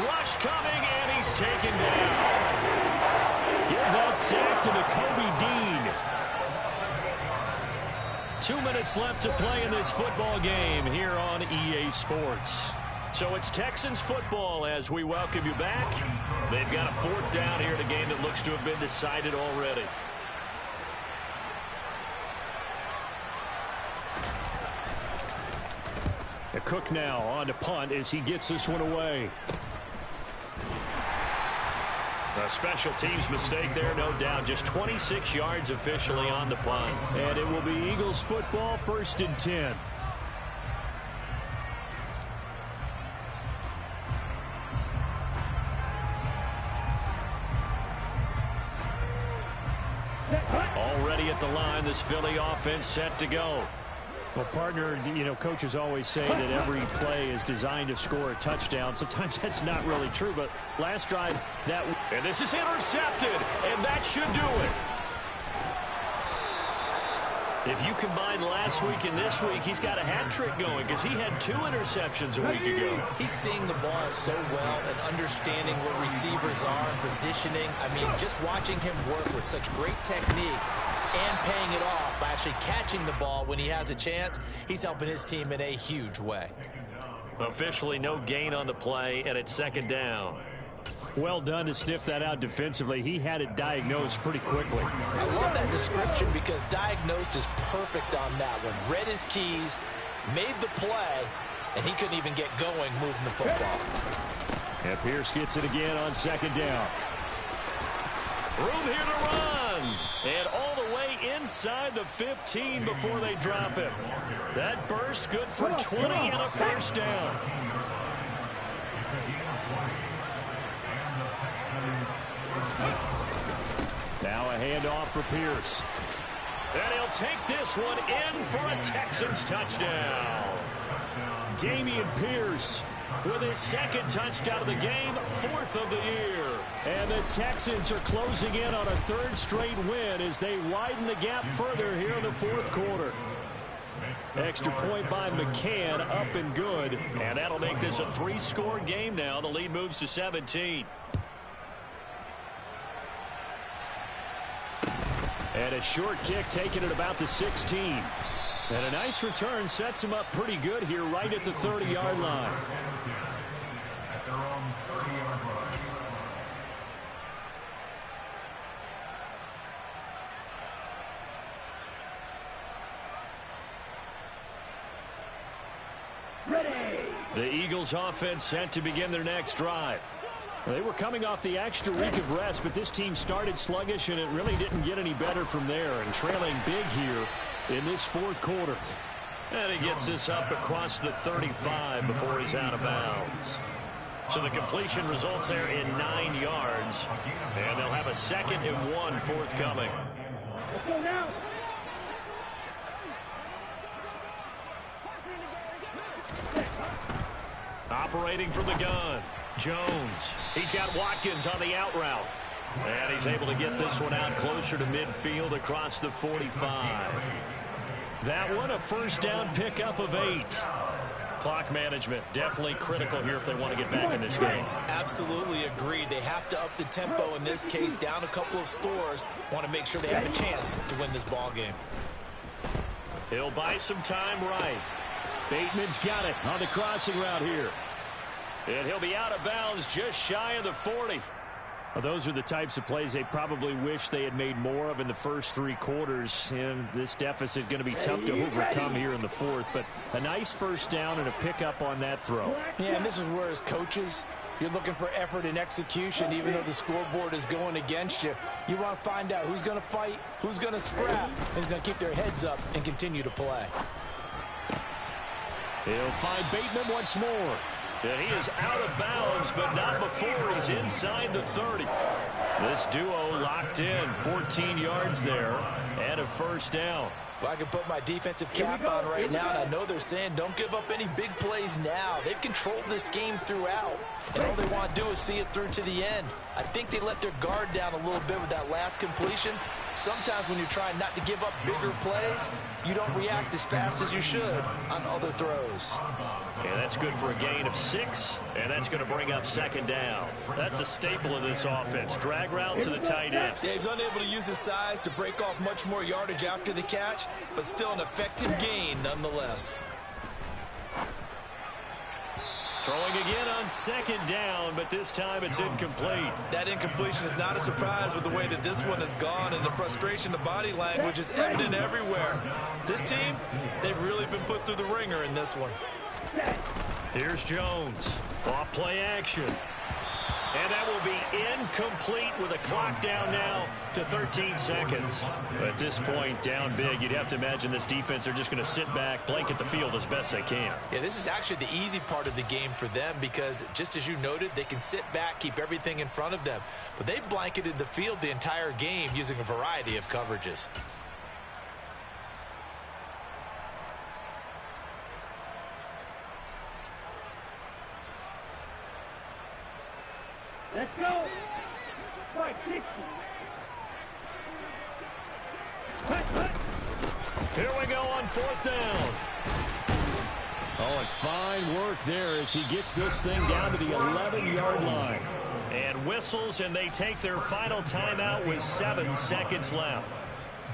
Rush coming, and he's taken down. Give that sack to Nakobe Dean. 2 minutes left to play in this football game here on EA Sports. So it's Texans football as we welcome you back. They've got a 4th down here in a game that looks to have been decided already. Cook now on to punt as he gets this one away. A special teams mistake there, no doubt. Just 26 yards officially on the punt. And it will be Eagles football, 1st and 10. Already at the line, this Philly offense set to go. Well, partner, you know, coaches always say that every play is designed to score a touchdown. Sometimes that's not really true, but last drive, that... And this is intercepted, and that should do it. If you combine last week and this week, he's got a hat trick going because he had 2 interceptions a week ago. He's seeing the ball so well and understanding where receivers are and positioning. I mean, just watching him work with such great technique and paying it off by actually catching the ball when he has a chance, he's helping his team in a huge way. Officially no gain on the play, and it's 2nd down. Well done to sniff that out defensively. He had it diagnosed pretty quickly. I love that description because diagnosed is perfect on that one. Read his keys, made the play, and he couldn't even get going moving the football. And Pierce gets it again on 2nd down. Room here to run. And all the way inside the 15 before they drop him. That burst good for 20 and a 1st down. Now a handoff for Pierce. And he'll take this one in for a Texans touchdown. Dameon Pierce with his 2nd touchdown of the game, 4th of the year. And the Texans are closing in on a 3rd straight win as they widen the gap further here in the 4th quarter. Extra point by McCann, up and good. And that'll make this a 3-score game now. The lead moves to 17. And a short kick taken at about the 16. And a nice return sets him up pretty good here right at the 30-yard line. At their own 30-yard line. Ready. The Eagles offense set to begin their next drive. They were coming off the extra week of rest, but this team started sluggish, and it really didn't get any better from there, and trailing big here in this 4th quarter. And he gets this up across the 35 before he's out of bounds. So the completion results there in 9 yards, and they'll have a 2nd and 1 forthcoming. Let's go now. Operating from the gun, Jones. He's got Watkins on the out route. And he's able to get this one out closer to midfield across the 45. That one a first down pickup of 8. Clock management definitely critical here if they want to get back in this game. Absolutely agreed. They have to up the tempo in this case, down a couple of scores. Want to make sure they have a chance to win this ball game. He'll buy some time right. Bateman's got it on the crossing route here. And he'll be out of bounds just shy of the 40. Well, those are the types of plays they probably wish they had made more of in the first 3 quarters. And this deficit going to be tough to overcome here in the 4th. But a nice first down and a pickup on that throw. Yeah, and this is where as coaches, you're looking for effort and execution, even though the scoreboard is going against you. You want to find out who's going to fight, who's going to scrap, and who's going to keep their heads up and continue to play. He'll find Bateman once more. And he is out of bounds, but not before he's inside the 30. This duo locked in, 14 yards there, and a first down. Well, I can put my defensive cap on right now, and I know they're saying don't give up any big plays now. They've controlled this game throughout, and all they want to do is see it through to the end. I think they let their guard down a little bit with that last completion. Sometimes when you're trying not to give up bigger plays, you don't react as fast as you should on other throws. And that's good for a gain of 6, and that's going to bring up second down. That's a staple of this offense. Drag route to the tight end. Yeah, he's unable to use his size to break off much more yardage after the catch, but still an effective gain nonetheless. Throwing again on second down, but this time it's incomplete. That incompletion is not a surprise with the way that this one has gone, and the frustration, the body language is evident everywhere. This team, they've really been put through the ringer in this one. Here's Jones. Off play action. And that will be incomplete with a clock down now to 13 seconds. At this point, down big, you'd have to imagine this defense are just going to sit back, blanket the field as best they can. Yeah, this is actually the easy part of the game for them because, just as you noted, they can sit back, keep everything in front of them. But they've blanketed the field the entire game using a variety of coverages. Let's go. Fight 60. Here we go on 4th down. Oh, and fine work there as he gets this thing down to the 11-yard line. And whistles, and they take their final timeout with 7 seconds left.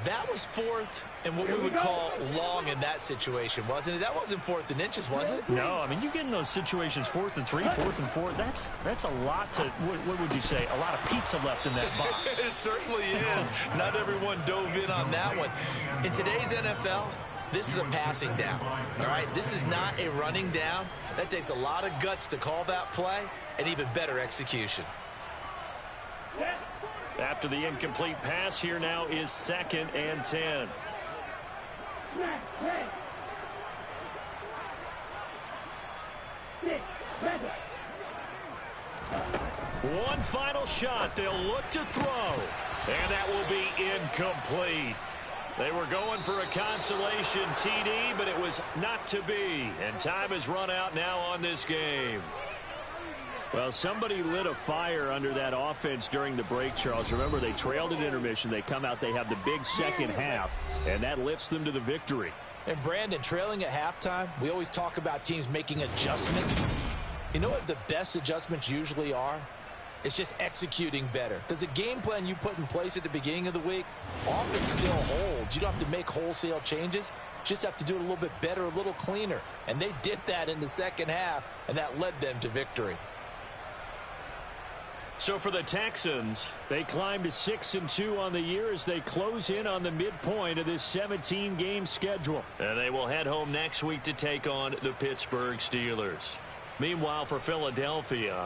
That was 4th and what we would call long in that situation, wasn't it? That wasn't 4th and inches, was it? No, I mean, you get in those situations 4th and 3, 4th and 4. That's a lot to, what would you say, a lot of pizza left in that box. It certainly is. Not everyone dove in on that one. In today's NFL, this is a passing down, all right? This is not a running down. That takes a lot of guts to call that play and even better execution. After the incomplete pass, here now is 2nd and 10. One final shot. They'll look to throw. And that will be incomplete. They were going for a consolation TD, but it was not to be. And time has run out now on this game. Well, somebody lit a fire under that offense during the break, Charles. Remember, they trailed at intermission. They come out, they have the big second half, and that lifts them to the victory. And, Brandon, trailing at halftime, we always talk about teams making adjustments. You know what the best adjustments usually are? It's just executing better. Because the game plan you put in place at the beginning of the week often still holds. You don't have to make wholesale changes. You just have to do it a little bit better, a little cleaner. And they did that in the second half, and that led them to victory. So for the Texans, they climb to 6-2 on the year as they close in on the midpoint of this 17-game schedule. And they will head home next week to take on the Pittsburgh Steelers. Meanwhile, for Philadelphia,